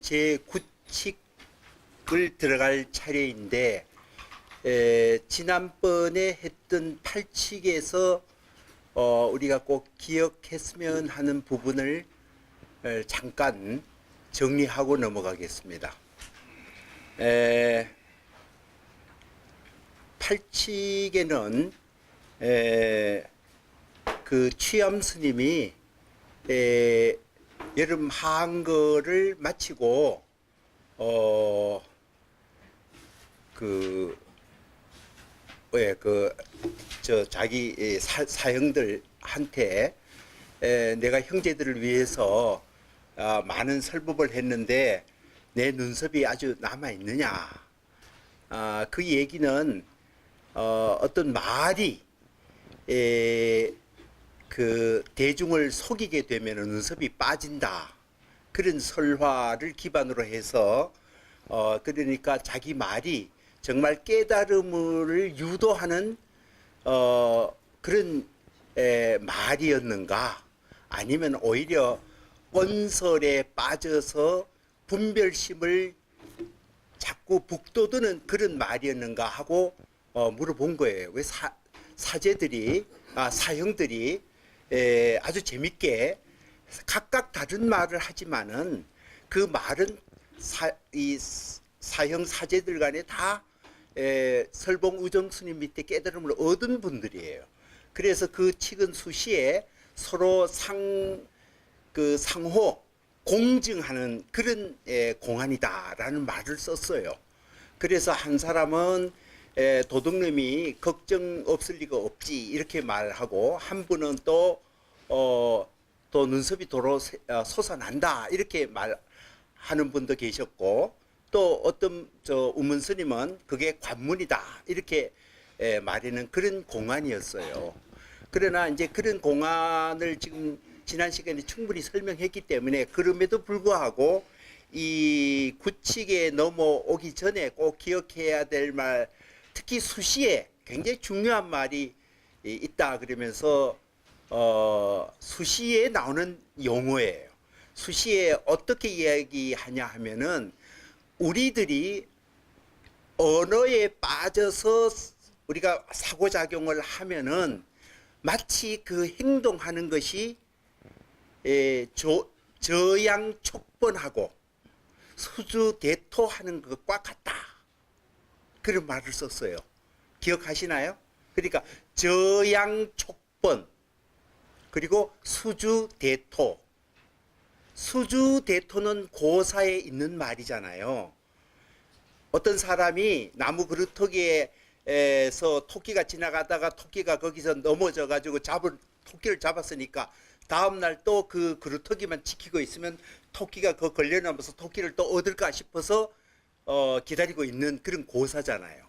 제 9칙을 들어갈 차례인데 지난번에 했던 8칙에서 우리가 꼭 기억했으면 하는 부분을 잠깐 정리하고 넘어가겠습니다. 8칙에는 그 취암 스님이 여름 한거를 마치고 자기 사형들한테 내가 형제들을 위해서 많은 설법을 했는데 내 눈썹이 아주 남아 있느냐. 그 얘기는 어떤 말이 그 대중을 속이게 되면 눈썹이 빠진다. 그런 설화를 기반으로 해서 그러니까 자기 말이 정말 깨달음을 유도하는 그런 말이었는가, 아니면 오히려 언설에 빠져서 분별심을 자꾸 북돋우는 그런 말이었는가 하고 물어본 거예요. 왜 사형들이 아주 재밌게 각각 다른 말을 하지만은 그 말은 사형 사제들 간에 다 설봉 의정 스님 밑에 깨달음을 얻은 분들이에요. 그래서 그 칙은 수시에 서로 상호 공증하는 그런 공안이다라는 말을 썼어요. 그래서 한 사람은 도둑놈이 걱정 없을 리가 없지 이렇게 말하고, 한 분은 또 눈썹이 도로 솟아난다 이렇게 말하는 분도 계셨고, 또 어떤 우문스님은 그게 관문이다 이렇게 말하는 그런 공안이었어요. 그러나 이제 그런 공안을 지금 지난 시간에 충분히 설명했기 때문에, 그럼에도 불구하고 이 구칙에 넘어오기 전에 꼭 기억해야 될 말, 특히 수시에 굉장히 중요한 말이 있다 그러면서 수시에 나오는 용어예요. 수시에 어떻게 이야기하냐 하면은, 우리들이 언어에 빠져서 우리가 사고작용을 하면은 마치 그 행동하는 것이 저양촉번하고 수주대토하는 것과 같다. 그런 말을 썼어요. 기억하시나요? 그러니까 저양촉번 그리고 수주대토. 수주대토는 고사에 있는 말이잖아요. 어떤 사람이 나무 그루터기에서 토끼가 지나가다가 토끼가 거기서 넘어져 가지고 토끼를 잡았으니까 다음날 또 그 그루터기만 지키고 있으면 토끼가 그 걸려나면서 토끼를 또 얻을까 싶어서 기다리고 있는 그런 고사잖아요.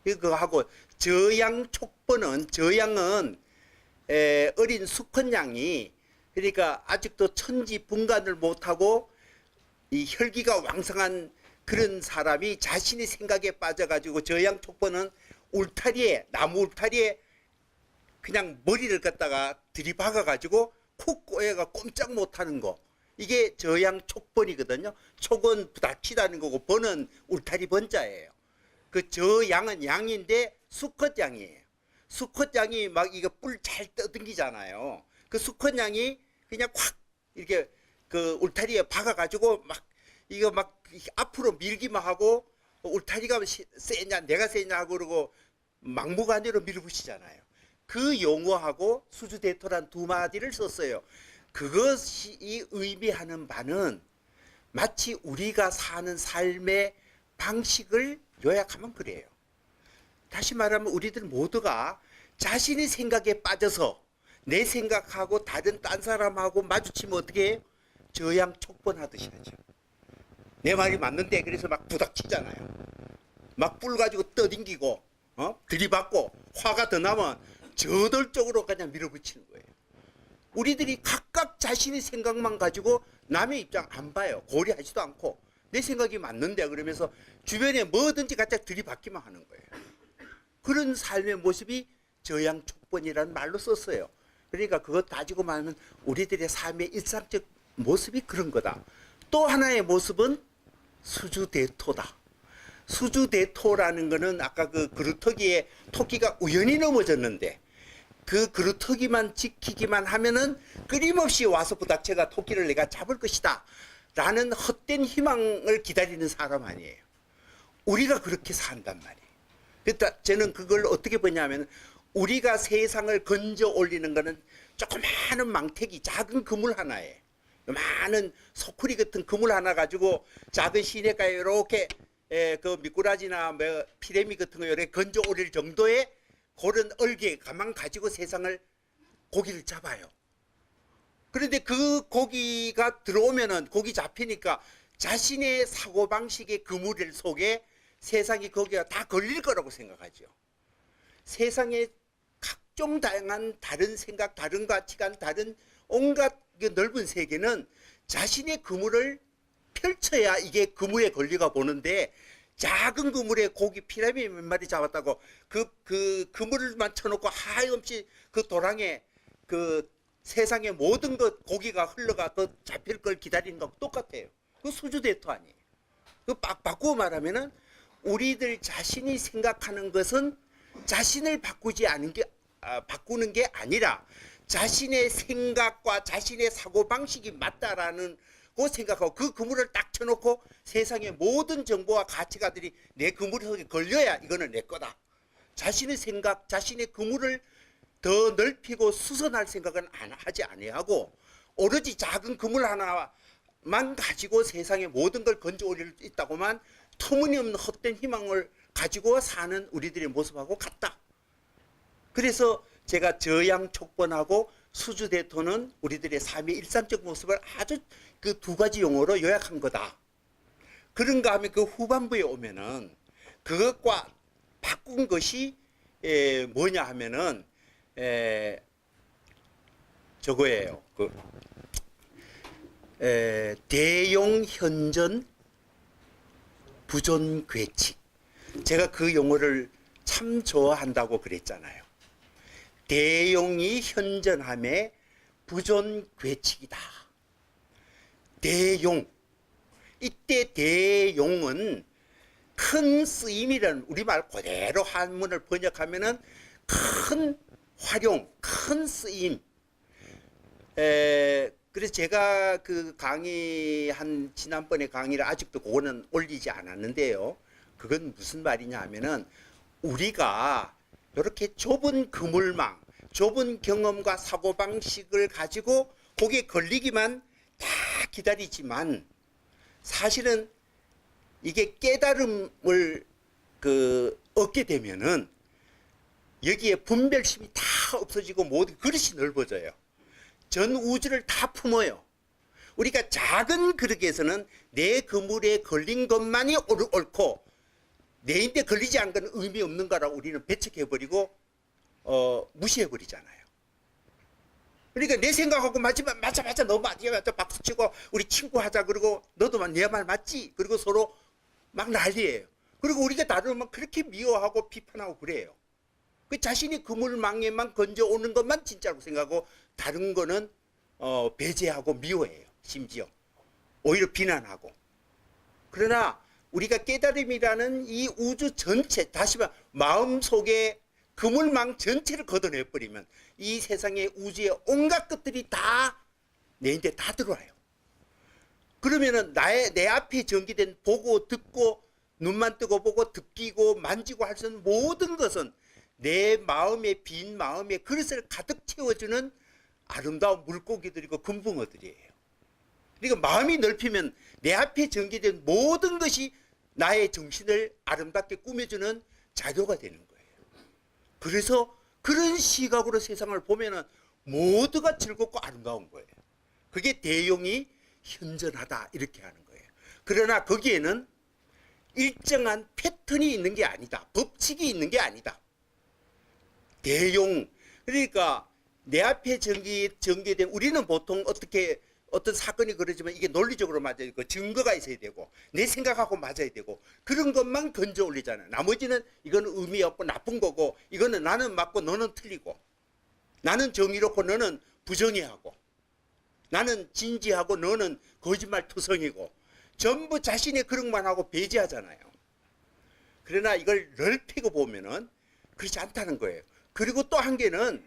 이거 하고 저양촉번은, 저양은 어린 수컷 양이, 그러니까 아직도 천지분간을 못하고 이 혈기가 왕성한 그런 사람이 자신의 생각에 빠져가지고, 저양촉번은 나무 울타리에 그냥 머리를 갖다가 들이박아가지고 쿡 꼬여가 꼼짝 못하는 거, 이게 저양촉번이거든요. 촉은 부닥치다는 거고 번은 울타리 번자예요. 그 저양은 양인데 수컷 양이에요. 수컷 양이 막 이거 뿔 잘 떠당기잖아요. 그 수컷 양이 그냥 확 이렇게 그 울타리에 박아가지고 이거 앞으로 밀기만 하고, 울타리가 세냐 내가 세냐 하고 그러고 막무가내로 밀어붙이잖아요. 그 용어하고 수주대토란 두 마디를 썼어요. 그것이 의미하는 바는 마치 우리가 사는 삶의 방식을 요약하면 그래요. 다시 말하면 우리들 모두가 자신의 생각에 빠져서 내 생각하고 딴 사람하고 마주치면 어떻게 해요? 저양촉번하듯이 하죠. 내 말이 맞는데 그래서 막 부닥치잖아요. 막 뿔 가지고 떠댕기고 들이받고 화가 더 나면 저돌적으로 그냥 밀어붙이는 거예요. 우리들이 각각 자신의 생각만 가지고 남의 입장 안 봐요. 고려하지도 않고 내 생각이 맞는데 그러면서 주변에 뭐든지 갖다 들이받기만 하는 거예요. 그런 삶의 모습이 저양촉번이라는 말로 썼어요. 그러니까 그것 가지고 말하면 우리들의 삶의 일상적 모습이 그런 거다. 또 하나의 모습은 수주대토다. 수주대토라는 거는 아까 그 그루터기에 토끼가 우연히 넘어졌는데 그 그루터기만 지키기만 하면은 끊임없이 와서 부닥쳐가 토끼를 내가 잡을 것이다 라는 헛된 희망을 기다리는 사람 아니에요. 우리가 그렇게 산단 말이에요. 그러니까 저는 그걸 어떻게 보냐면 우리가 세상을 건져 올리는 거는 조그마한 망태기 작은 그물 하나에 많은 소쿠리 같은 그물 하나 가지고 작은 시내가에 이렇게 그 미꾸라지나 뭐 피레미 같은 거 이렇게 건져 올릴 정도의 그런 얼개 가만 가지고 세상을 고기를 잡아요. 그런데 그 고기가 들어오면은 고기 잡히니까 자신의 사고방식의 그물 속에 세상이 거기가 다 걸릴 거라고 생각하죠. 세상에 각종 다양한 다른 생각, 다른 가치관, 다른 온갖 넓은 세계는 자신의 그물을 펼쳐야 이게 그물에 걸려가 보는데 작은 그물에 고기 피라미 몇 마리 잡았다고 그 그물만 쳐놓고 하염없이 그 도랑에 그 세상의 모든 것 고기가 흘러가 그 잡힐 걸 기다리는 거하고 똑같아요. 그 수주대토 아니에요. 그 바꾸어 말하면은 우리들 자신이 생각하는 것은 자신을 바꾸는 게 아니라 자신의 생각과 자신의 사고방식이 맞다라는 그 생각하고 그 그물을 딱 쳐놓고 세상의 모든 정보와 가치가들이 내 그물 속에 걸려야 이거는 내 거다. 자신의 생각, 자신의 그물을 더 넓히고 수선할 생각은 하지 아니하고 오로지 작은 그물 하나만 가지고 세상의 모든 걸 건져 올릴 수 있다고만 터무니없는 헛된 희망을 가지고 사는 우리들의 모습하고 같다. 그래서 제가 저양촉번하고 수주대토는 우리들의 삶의 일상적 모습을 아주 그 두 가지 용어로 요약한 거다. 그런가 하면 그 후반부에 오면은 그것과 바꾼 것이 뭐냐 하면은 저거예요. 대용현전 부존괴칙. 제가 그 용어를 참 좋아한다고 그랬잖아요. 대용이 현전함에 부존괴칙이다. 대용. 이때 대용은 큰 쓰임이라는 우리말 그대로 한문을 번역하면은 큰 활용, 큰 쓰임. 그래서 제가 그 지난번에 강의를 아직도 그거는 올리지 않았는데요. 그건 무슨 말이냐 하면은 우리가 이렇게 좁은 그물망, 좁은 경험과 사고방식을 가지고 거기에 걸리기만 다 기다리지만 사실은 이게 깨달음을 얻게 되면은 여기에 분별심이 다 없어지고 모든 그릇이 넓어져요. 전 우주를 다 품어요. 우리가 작은 그릇에서는 내 그물에 걸린 것만이 옳고 내인데 걸리지 않은 건 의미 없는 거라고 우리는 배척해버리고 무시해버리잖아요. 그러니까 내 생각하고 맞아 너 맞아 박수치고 우리 친구 하자 그러고 너도 내 말 맞지 그리고 서로 막 난리예요. 그리고 우리가 다른 막 그렇게 미워하고 비판하고 그래요. 그 자신이 그물망에만 건져오는 것만 진짜로 생각하고 다른 거는 배제하고 미워해요. 심지어 오히려 비난하고. 그러나 우리가 깨달음이라는 이 우주 전체, 다시 말해 마음속에 그물망 전체를 걷어내버리면 이 세상의 우주의 온갖 것들이 다 내인데 다 들어와요. 그러면은 내 앞에 전기된 보고 듣고 눈만 뜨고 보고 듣기고 만지고 할 수 있는 모든 것은 내 마음의 빈 마음의 그릇을 가득 채워주는 아름다운 물고기들이고 금붕어들이에요. 그러니까 마음이 넓히면 내 앞에 전개된 모든 것이 나의 정신을 아름답게 꾸며주는 자료가 되는 거예요. 그래서 그런 시각으로 세상을 보면은 모두가 즐겁고 아름다운 거예요. 그게 대용이 현전하다 이렇게 하는 거예요. 그러나 거기에는 일정한 패턴이 있는 게 아니다. 법칙이 있는 게 아니다. 대용, 그러니까 내 앞에 전개된 우리는 보통 어떤 사건이 그러지만 이게 논리적으로 맞아야 되고 증거가 있어야 되고 내 생각하고 맞아야 되고 그런 것만 건져 올리잖아요. 나머지는 이거는 의미 없고 나쁜 거고 이거는 나는 맞고 너는 틀리고 나는 정의롭고 너는 부정의하고 나는 진지하고 너는 거짓말투성이고 전부 자신의 그런 만 하고 배제하잖아요. 그러나 이걸 넓히고 보면은 그렇지 않다는 거예요. 그리고 또 한 개는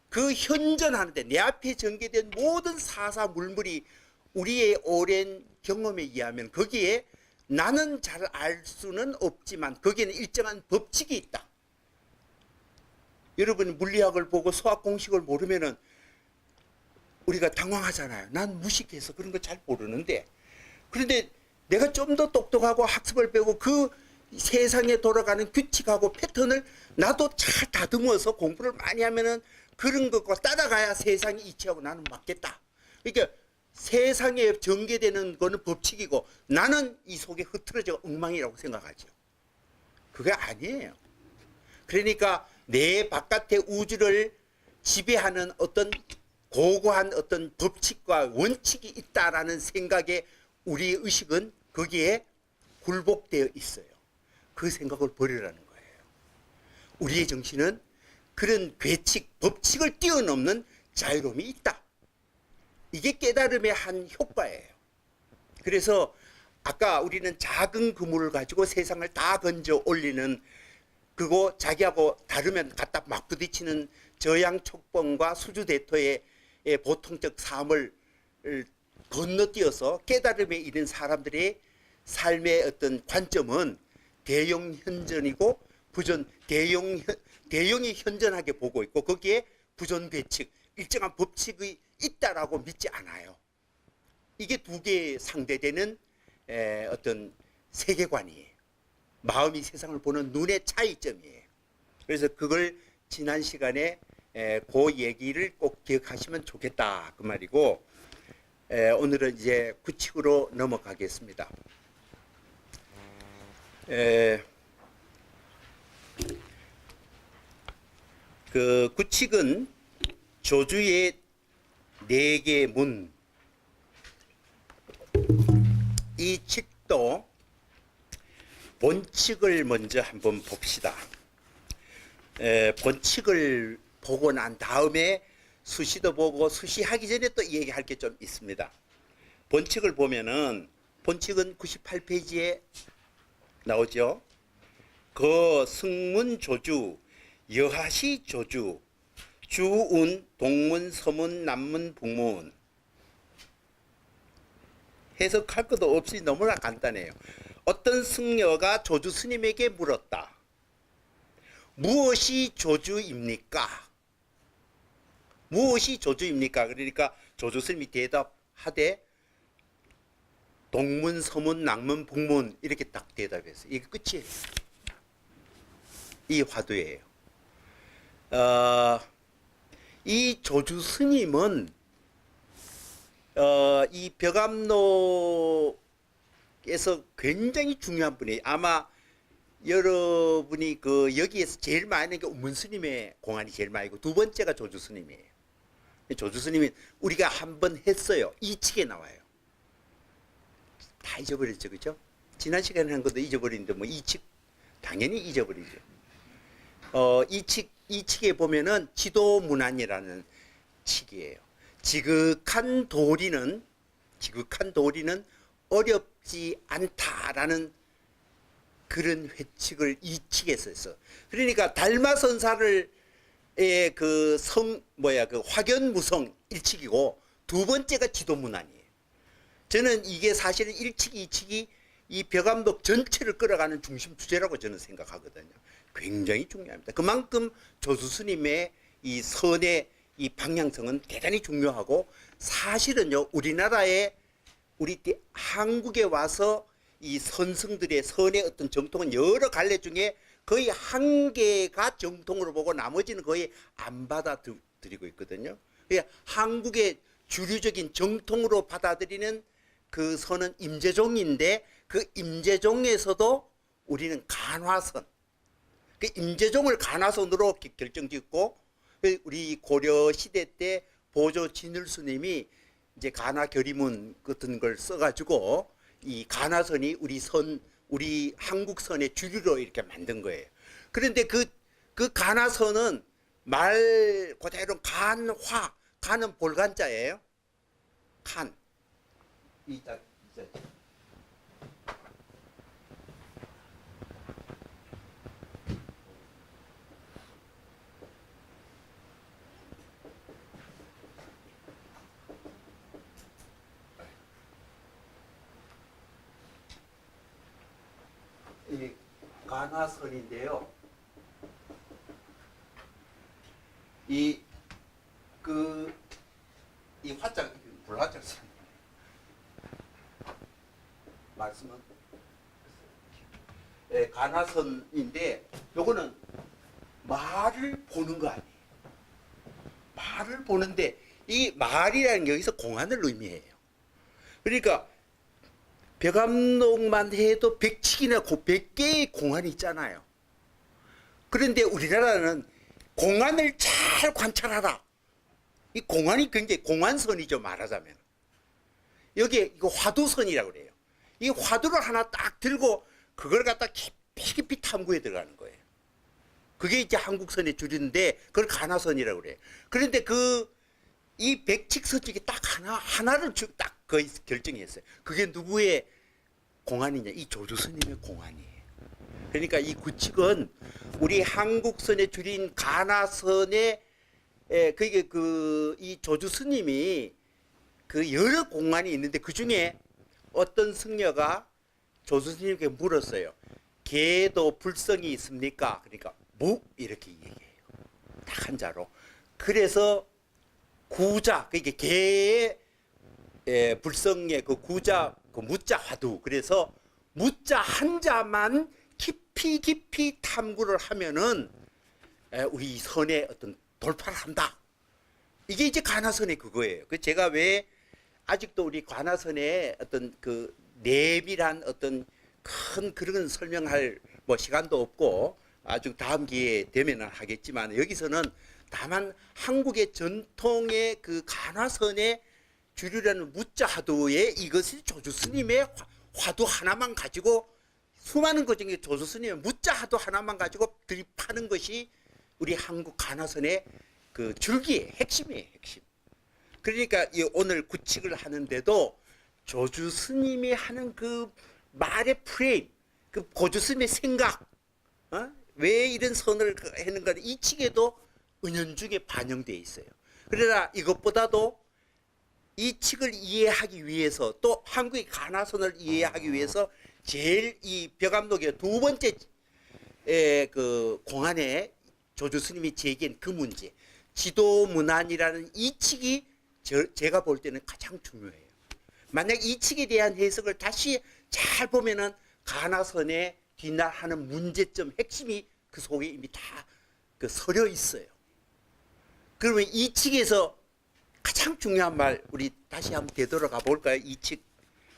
그 현존하는데 내 앞에 전개된 모든 사사물물이 우리의 오랜 경험에 의하면 거기에 나는 잘 알 수는 없지만 거기에는 일정한 법칙이 있다. 여러분 물리학을 보고 수학 공식을 모르면은 우리가 당황하잖아요. 난 무식해서 그런 거 잘 모르는데. 그런데 내가 좀 더 똑똑하고 학습을 배우고 그 세상에 돌아가는 규칙하고 패턴을 나도 잘 다듬어서 공부를 많이 하면은 그런 것과 따라가야 세상이 이치하고 나는 맞겠다. 그러니까 세상에 전개되는 거는 법칙이고 나는 이 속에 흐트러져 엉망이라고 생각하죠. 그게 아니에요. 그러니까 내 바깥의 우주를 지배하는 어떤 고고한 어떤 법칙과 원칙이 있다라는 생각에 우리의 의식은 거기에 굴복되어 있어요. 그 생각을 버리라는 거예요. 우리의 정신은 그런 괴칙, 법칙을 뛰어넘는 자유로움이 있다. 이게 깨달음의 한 효과예요. 그래서 아까 우리는 작은 그물을 가지고 세상을 다 건져 올리는 그거 자기하고 다르면 갖다 막 부딪히는 저양촉범과 수주대토의 보통적 삶을 건너뛰어서 깨달음에 이른 사람들의 삶의 어떤 관점은 대용현전이고 부전 대용이 현전하게 보고 있고 거기에 부전괴칙 일정한 법칙이 있다라고 믿지 않아요. 이게 두 개의 상대되는 어떤 세계관이에요. 마음이 세상을 보는 눈의 차이점이에요. 그래서 그걸 지난 시간에 그 얘기를 꼭 기억하시면 좋겠다 그 말이고 오늘은 이제 규칙으로 넘어가겠습니다. 그 규칙은 조주의 4개 문, 이 책도 본칙을 먼저 한번 봅시다. 본칙을 보고 난 다음에 수시도 보고 수시하기 전에 또 얘기할 게 좀 있습니다. 본칙을 보면은 본칙은 98페이지에 나오죠. 그 승문 조주, 여하시 조주, 주운, 동문, 서문, 남문, 북문. 해석할 것도 없이 너무나 간단해요. 어떤 승려가 조주 스님에게 물었다. 무엇이 조주입니까? 무엇이 조주입니까? 그러니까 조주 스님이 대답하되 동문, 서문, 남문, 북문 이렇게 딱 대답했어요. 이게 끝이에요. 이 화두예요. 이 조주 스님은 이 벽암로에서 굉장히 중요한 분이에요. 아마 여러분이 그 여기에서 제일 많은 게 운문 스님의 공안이 제일 많이고 두 번째가 조주 스님이에요. 조주 스님이 우리가 한번 했어요. 이 책에 나와요. 다 잊어버렸죠, 그죠? 지난 시간에 한 것도 잊어버리는데 뭐 이 책 당연히 잊어버리죠. 이 책에 보면은 지도문안이라는 책이에요. 지극한 도리는 어렵지 않다라는 그런 회칙을 이 책에서 했어. 그러니까 달마선사를 그 확연무성 일칙이고 두 번째가 지도문안이에요. 저는 이게 사실은 1칙, 2칙이 이 벽암록 전체를 끌어가는 중심 주제라고 저는 생각하거든요. 굉장히 중요합니다. 그만큼 조수 스님의 이 선의 이 방향성은 대단히 중요하고 사실은요 우리나라에 우리 한국에 와서 이 선승들의 선의 어떤 정통은 여러 갈래 중에 거의 한 개가 정통으로 보고 나머지는 거의 안 받아들이고 있거든요. 한국의 주류적인 정통으로 받아들이는 그 선은 임재종인데 그 임재종에서도 우리는 간화선, 그 임재종을 간화선으로 결정짓고 우리 고려 시대 때 보조 진을스님이 이제 간화 결의문 같은 걸 써가지고 이 간화선이 우리 한국선의 주류로 이렇게 만든 거예요. 그런데 그 간화선은 말 그대로 간은 볼간자예요. 칸. 이자 이 간화선인데요. 이 화짝 불화짝선 말씀은 간화선인데 요거는 말을 보는 거 아니에요. 말을 보는데 이 말이라는 게 여기서 공안을 의미해요. 그러니까 벽암록만 해도 100칙이나 100개의 공안이 있잖아요. 그런데 우리나라는 공안을 잘 관찰하라. 이 공안이 굉장히 공안선이죠, 말하자면. 여기에 이거 화두선이라고 그래요. 이 화두를 하나 딱 들고 그걸 갖다 깊이 탐구에 들어가는 거예요. 그게 이제 한국선의 줄인데 그걸 간화선이라고 그래요. 그런데 이 백칙선 중에 딱 하나를 딱 거의 결정했어요. 그게 누구의 공안이냐? 이 조주스님의 공안이에요. 그러니까 이 구칙은 우리 한국선의 줄인 간화선의 그게 이 조주스님이 그 여러 공안이 있는데 그 중에 어떤 승려가 조주스님께 물었어요. 개도 불성이 있습니까? 그러니까 무 이렇게 얘기해요. 딱 한자로. 그래서 구자, 그게 개의 불성의 그 구자, 그 무자 화두. 그래서 무자 한자만 깊이 탐구를 하면은 우리 선의 어떤 돌파를 한다. 이게 이제 간화선의 그거예요. 그 제가 왜 아직도 우리 간화선의 어떤 그 내밀한 어떤 큰 그런 설명할 뭐 시간도 없고 아주 다음 기회에 되면은 하겠지만 여기서는 다만 한국의 전통의 그 간화선의 주류라는 무자 화두에 이것이 조주 스님의 화두 하나만 가지고 수많은 것 중에 조주 스님의 무자 화두 하나만 가지고 들이파는 것이 우리 한국 간화선의 그 줄기의 핵심이에요, 핵심. 그러니까 오늘 구칙을 하는데도 조주 스님이 하는 그 말의 프레임, 그 고주 스님의 생각, 왜 이런 선을 했는가, 이 칙에도 은연중에 반영되어 있어요. 그러나 이것보다도 이 칙을 이해하기 위해서 또 한국의 간화선을 이해하기 위해서 제일 이 벽암록의 두 번째 그 공안에 조주 스님이 제기한 그 문제, 지도문안이라는 이 칙이 제가 볼 때는 가장 중요해요. 만약 이 칙에 대한 해석을 다시 잘 보면은 간화선에 뒷날하는 문제점 핵심이 그 속에 이미 다 그 서려 있어요. 그러면 이 칙에서 가장 중요한 말 우리 다시 한번 되돌아가 볼까요? 이 칙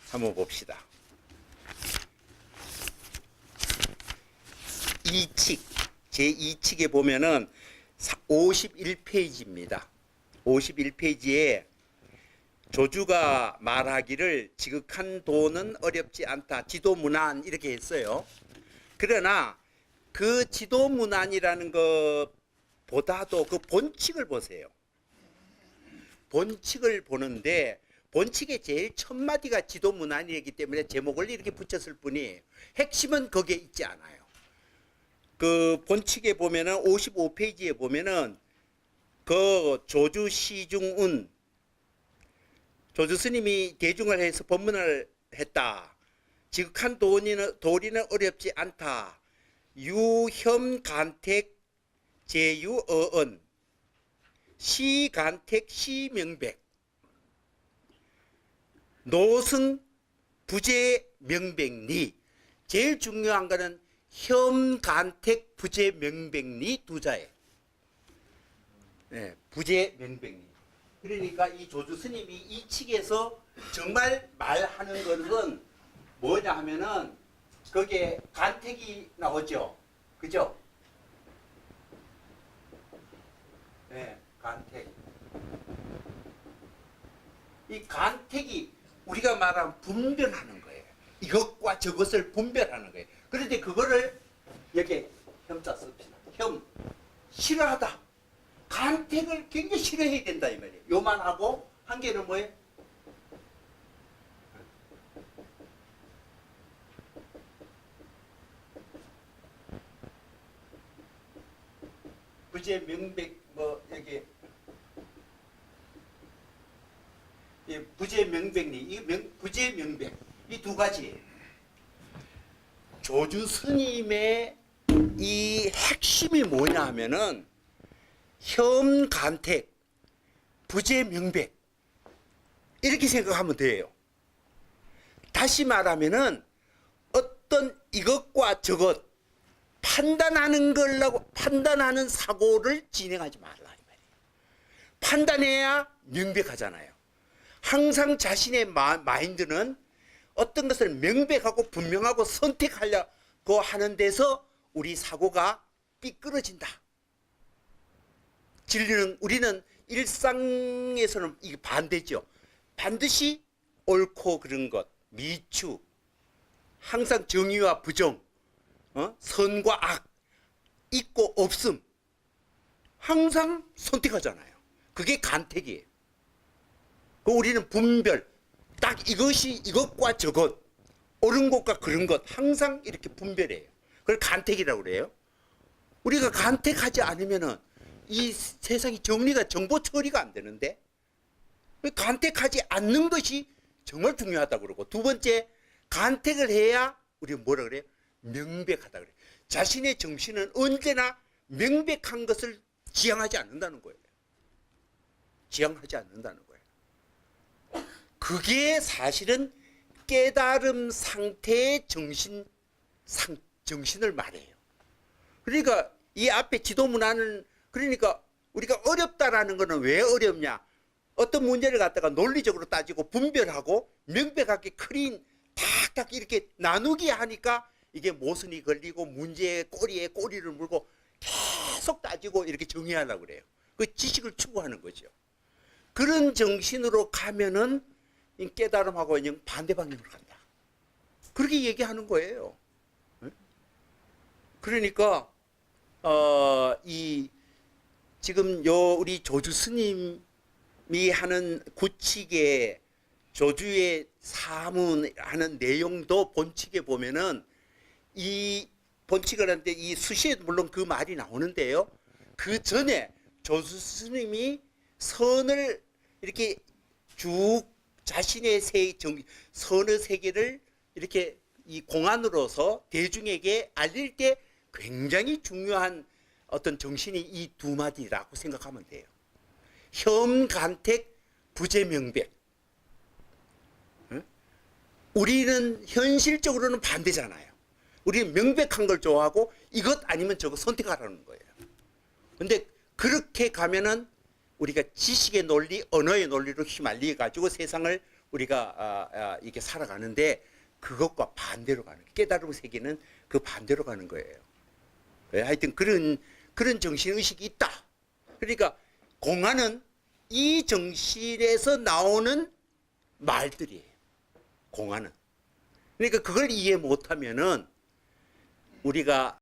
한번 봅시다. 이 칙, 제2칙에 보면은 51페이지입니다. 51페이지에 조주가 말하기를 지극한 도는 어렵지 않다. 지도문안 이렇게 했어요. 그러나 그 지도문안이라는 것보다도 그 본칙을 보세요. 본칙을 보는데 본칙의 제일 첫 마디가 지도문안이기 때문에 제목을 이렇게 붙였을 뿐이에요. 핵심은 거기에 있지 않아요. 그 본칙에 보면은 55페이지에 보면은 그 조주 시중운 조주 스님이 대중을 해서 법문을 했다. 지극한 도리는 어렵지 않다. 유혐간택 제유어언 시간택 시명백 노승 부재명백리. 제일 중요한 거는 혐간택 부재명백리 두 자예요. 네, 부재명백리. 그러니까 이 조주 스님이 이 칙에서 정말 말하는 것은 뭐냐 하면은 거기에 간택이 나오죠. 그죠? 네, 간택. 이 간택이 우리가 말하면 분별하는 거예요. 이것과 저것을 분별하는 거예요. 그런데 그거를 여기 혐자 씁시다. 혐, 싫어하다. 간택을 굉장히 싫어해야 된다 이 말이에요. 요만하고 한 개는 뭐예요? 부재 명백 뭐 여기 예, 부재 명백리 이 부재 명백 이 두 가지 조주 스님의 이 핵심이 뭐냐 하면은 혐간택 부재 명백 이렇게 생각하면 돼요. 다시 말하면은 어떤 이것과 저것 판단하는 걸라고 판단하는 사고를 진행하지 말라 이 말이에요. 판단해야 명백하잖아요. 항상 자신의 마인드는 어떤 것을 명백하고 분명하고 선택하려고 하는 데서 우리 사고가 삐뚤어진다. 진리는 우리는 일상에서는 이게 반대죠. 반드시 옳고 그른 것, 미추, 항상 정의와 부정, 선과 악, 있고 없음, 항상 선택하잖아요. 그게 간택이에요. 그 우리는 분별, 딱 이것이 이것과 저것, 옳은 것과 그른 것 항상 이렇게 분별해요. 그걸 간택이라고 그래요. 우리가 간택하지 않으면은 이 세상이 정리가 정보 처리가 안 되는데 간택하지 않는 것이 정말 중요하다고 그러고 두 번째 간택을 해야 우리 뭐라 그래요? 명백하다 그래요. 자신의 정신은 언제나 명백한 것을 지향하지 않는다는 거예요. 지향하지 않는다는 거예요. 그게 사실은 깨달음 상태의 정신을 말해요. 그러니까 이 앞에 지도문화는 그러니까 우리가 어렵다라는 것은 왜 어렵냐? 어떤 문제를 갖다가 논리적으로 따지고 분별하고 명백하게 클린 탁탁 이렇게 나누기 하니까 이게 모순이 걸리고 문제의 꼬리에 꼬리를 물고 계속 따지고 이렇게 정의하려고 그래요. 그 지식을 추구하는 거죠. 그런 정신으로 가면은 깨달음하고 그냥 반대 방향으로 간다. 그렇게 얘기하는 거예요. 그러니까 이 지금 우리 조주 스님이 하는 구칙의 조주의 사문하는 내용도 본칙에 보면은 이 본칙을 하는데 이 수시에도 물론 그 말이 나오는데요. 그 전에 조주 스님이 선을 이렇게 쭉 자신의 선의 세계를 이렇게 이 공안으로서 대중에게 알릴 때 굉장히 중요한 어떤 정신이 이 두 마디라고 생각하면 돼요. 혐간택 부재명백. 우리는 현실적으로는 반대잖아요. 우리는 명백한 걸 좋아하고 이것 아니면 저거 선택하라는 거예요. 근데 그렇게 가면은 우리가 지식의 논리, 언어의 논리로 휘말려 가지고 세상을 우리가 이렇게 살아가는데 그것과 반대로 가는 깨달음 세계는 그 반대로 가는 거예요. 하여튼 그런 정신의식이 있다. 그러니까 공안은 이 정신에서 나오는 말들이에요. 공안은. 그러니까 그걸 이해 못하면은 우리가